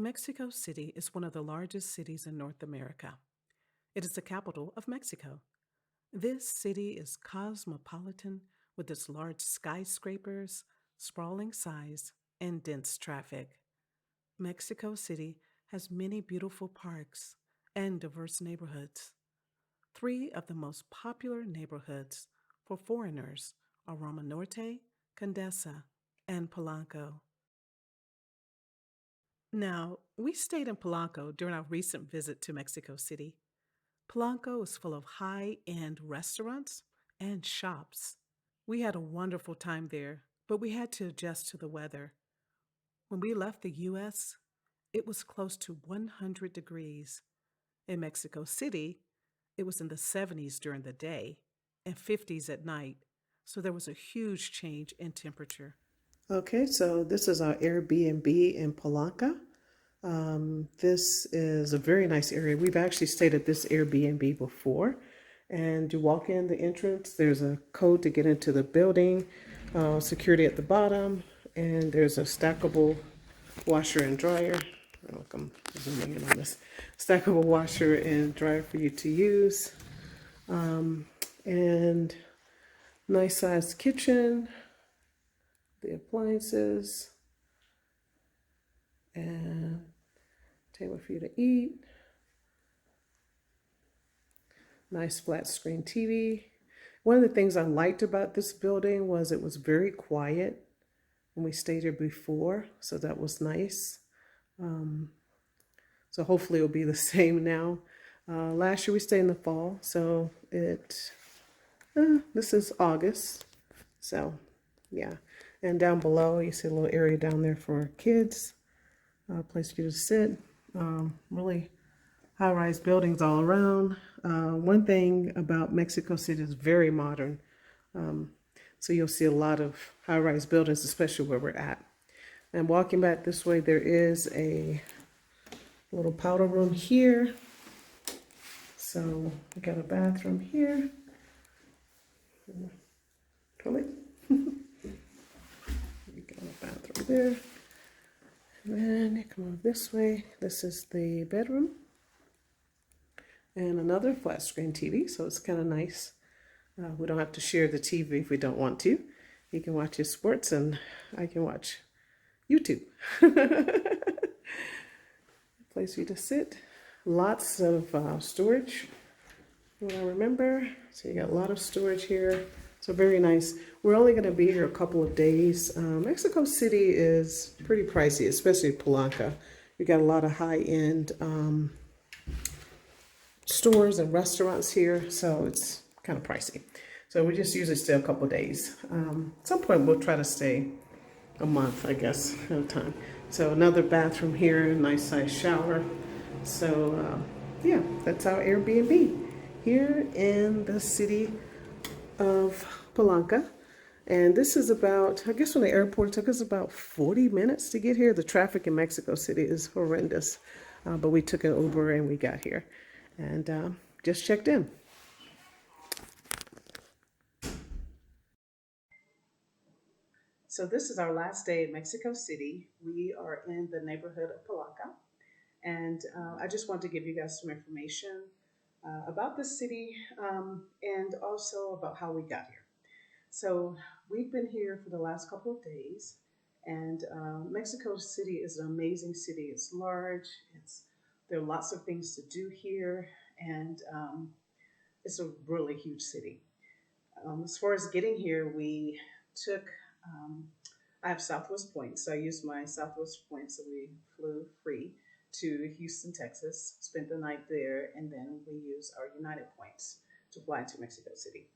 Mexico City is one of the largest cities in North America. It is the capital of Mexico. This city is cosmopolitan with its large skyscrapers, sprawling size, and dense traffic. Mexico City has many beautiful parks and diverse neighborhoods. Three of the most popular neighborhoods for foreigners are Roma Norte, Condesa, and Polanco. Now, we stayed in Polanco during our recent visit to Mexico City. Polanco is full of high end restaurants and shops. We had a wonderful time there, but we had to adjust to the weather. When we left the US, it was close to 100 degrees. In Mexico City, it was in the 70s during the day and 50s at night, so there was a huge change in temperature. Okay, so this is our Airbnb in Polanco. This is a very nice area. We've actually stayed at this Airbnb before. And you walk in the entrance, there's a code to get into the building, security at the bottom, and there's a stackable washer and dryer. I'm zooming in on this. Stackable washer and dryer for you to use. And nice sized kitchen, the appliances, and table for you to eat. Nice flat screen TV. One of the things I liked about this building was it was very quiet when we stayed here before, so that was nice. So hopefully it'll be the same now. Last year we stayed in the fall, so this is August. So yeah, and down below you see a little area down there for kids, a place for you to sit. Really high-rise buildings all around. One thing about Mexico City is very modern. So you'll see a lot of high-rise buildings, especially where we're at. And walking back this way, there is a little powder room here. So we got a bathroom here. Toilet. We got a bathroom there. And then you come over this way. This is the bedroom. And another flat screen TV, so it's kind of nice. We don't have to share the TV if we don't want to. You can watch your sports and I can watch YouTube. Place for you to sit. Lots of storage, what I remember. So you got a lot of storage here. So very nice. We're only going to be here a couple of days. Mexico City is pretty pricey, especially Polanco. We got a lot of high-end stores and restaurants here, so it's kind of pricey. So we just usually stay a couple of days. At some point we'll try to stay a month, I guess, at a time. So another bathroom here, nice size shower. So yeah, that's our Airbnb here in the city of Polanco. And this is about, I guess from the airport, it took us about 40 minutes to get here. The traffic in Mexico City is horrendous, but we took an Uber and we got here. And just checked in. So this is our last day in Mexico City. We are in the neighborhood of Polanco. And I just want to give you guys some information about the city and also about how we got here. So we've been here for the last couple of days. And Mexico City is an amazing city. It's large. There are lots of things to do here. And it's a really huge city. As far as getting here, we took, I have Southwest points, so I used my Southwest points, so we flew free to Houston, Texas, spent the night there, and then we used our United points to fly to Mexico City.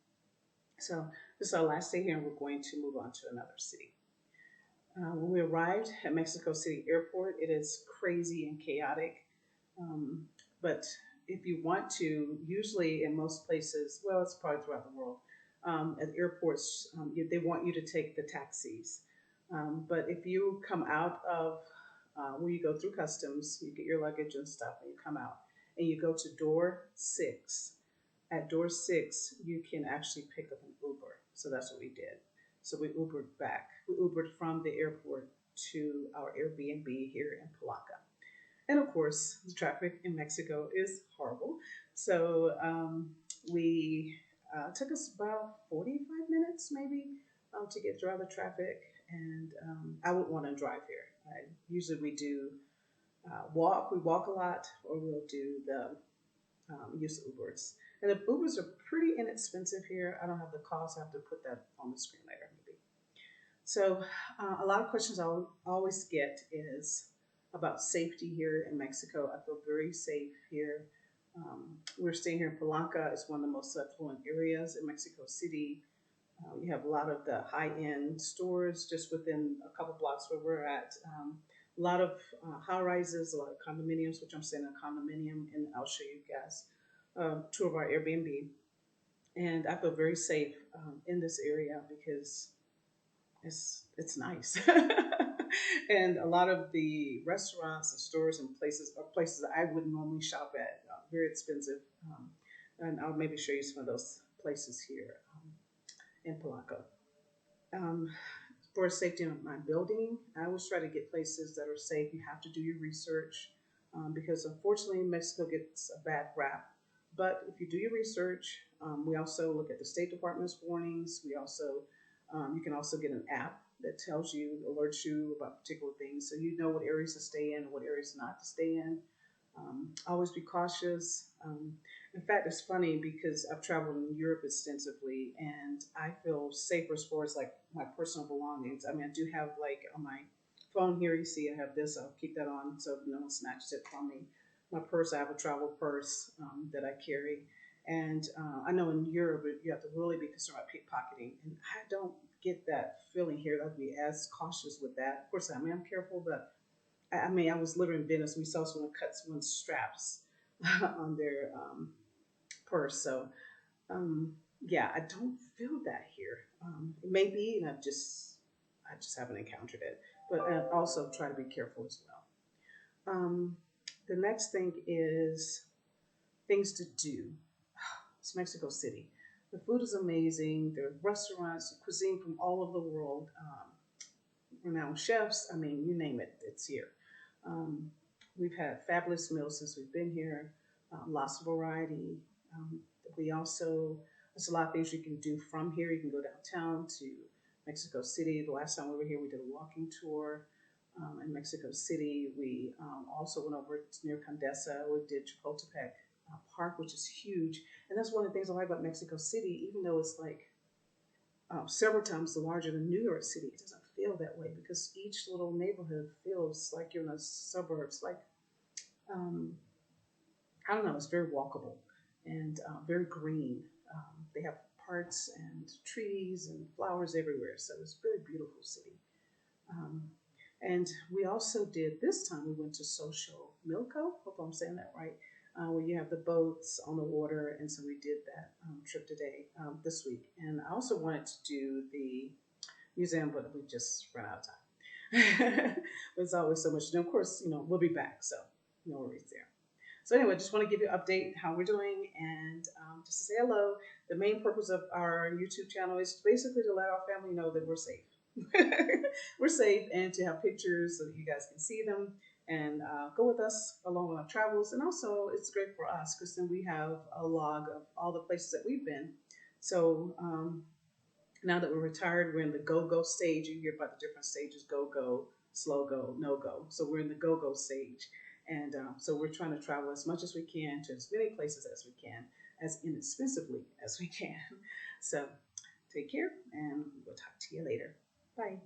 So this is our last day here, and we're going to move on to another city. When we arrived at Mexico City Airport, it is crazy and chaotic. But if you want to, usually in most places, well, it's probably throughout the world, at airports, they want you to take the taxis. But if you come out of when you go through customs, you get your luggage and stuff, and you come out, and you go to door 6. At door 6, you can actually pick up an Uber. So that's what we did. So we Ubered back. We Ubered from the airport to our Airbnb here in Polanco. And of course, the traffic in Mexico is horrible. So we took us about 45 minutes maybe to get through all the traffic. And I would want to drive here. Usually we do walk. We walk a lot, or we'll do the use of Ubers. And the Ubers are pretty inexpensive here. I don't have the cost. I have to put that on the screen later, maybe. So, a lot of questions always get is about safety here in Mexico. I feel very safe here. We're staying here in Polanco. It's one of the most affluent areas in Mexico City. You have a lot of the high-end stores just within a couple blocks where we're at. A lot of high rises, a lot of condominiums, which I'm staying in a condominium, and I'll show you guys two of our Airbnb. And I feel very safe in this area because it's nice. And a lot of the restaurants and stores and places are places that I wouldn't normally shop at, very expensive. And I'll maybe show you some of those places here in Polanco. Um, for safety in my building, I always try to get places that are safe. You have to do your research because unfortunately Mexico gets a bad rap. But if you do your research, we also look at the State Department's warnings. We also you can also get an app that tells you, alerts you about particular things, so you know what areas to stay in and what areas not to stay in. Always be cautious. In fact, it's funny because I've traveled in Europe extensively, and I feel safer as far as like my personal belongings. I mean, I do have like on my phone here. You see, I have this. I'll keep that on so no one snatches it from me. My purse. I have a travel purse that I carry, and I know in Europe you have to really be concerned about pickpocketing, and I don't get that feeling here. I'd be as cautious with that. Of course, I mean I'm careful, but I mean I was living in Venice. We saw someone cut someone's straps on their purse, so um, yeah, I don't feel that here. Maybe, and I just haven't encountered it. But I also try to be careful as well. The next thing is things to do. It's Mexico City. The food is amazing. There are restaurants, cuisine from all over the world. Renowned chefs. I mean, you name it, it's here. Um, we've had fabulous meals since we've been here. Lots of variety. Um, we also there's a lot of things you can do from here. You can go downtown to Mexico City. The last time we were here, we did a walking tour in Mexico City. We also went over to near Condesa. We did Chapultepec Park, which is huge. And that's one of the things I like about Mexico City, even though it's like several times larger than New York City. It doesn't feel that way because each little neighborhood feels like you're in the suburbs. Like um, I don't know, it's very walkable and very green. They have parks and trees and flowers everywhere, so it's a very beautiful city. Um, and we also did this time. We went to Xochomilco. Hope I'm saying that right. Where you have the boats on the water, and so we did that trip today, this week. And I also wanted to do the museum, but we just ran out of time. There's always so much. And of course, we'll be back, so no worries there. So anyway, just want to give you an update how we're doing and just to say hello. The main purpose of our YouTube channel is basically to let our family know that we're safe. We're safe and to have pictures so that you guys can see them and go with us along on our travels. And also it's great for us because then we have a log of all the places that we've been. So now that we're retired, we're in the go-go stage. You hear about the different stages: go-go, slow go, no-go. So we're in the go-go stage. And so we're trying to travel as much as we can to as many places as we can, as inexpensively as we can. So take care, and we'll talk to you later. Bye.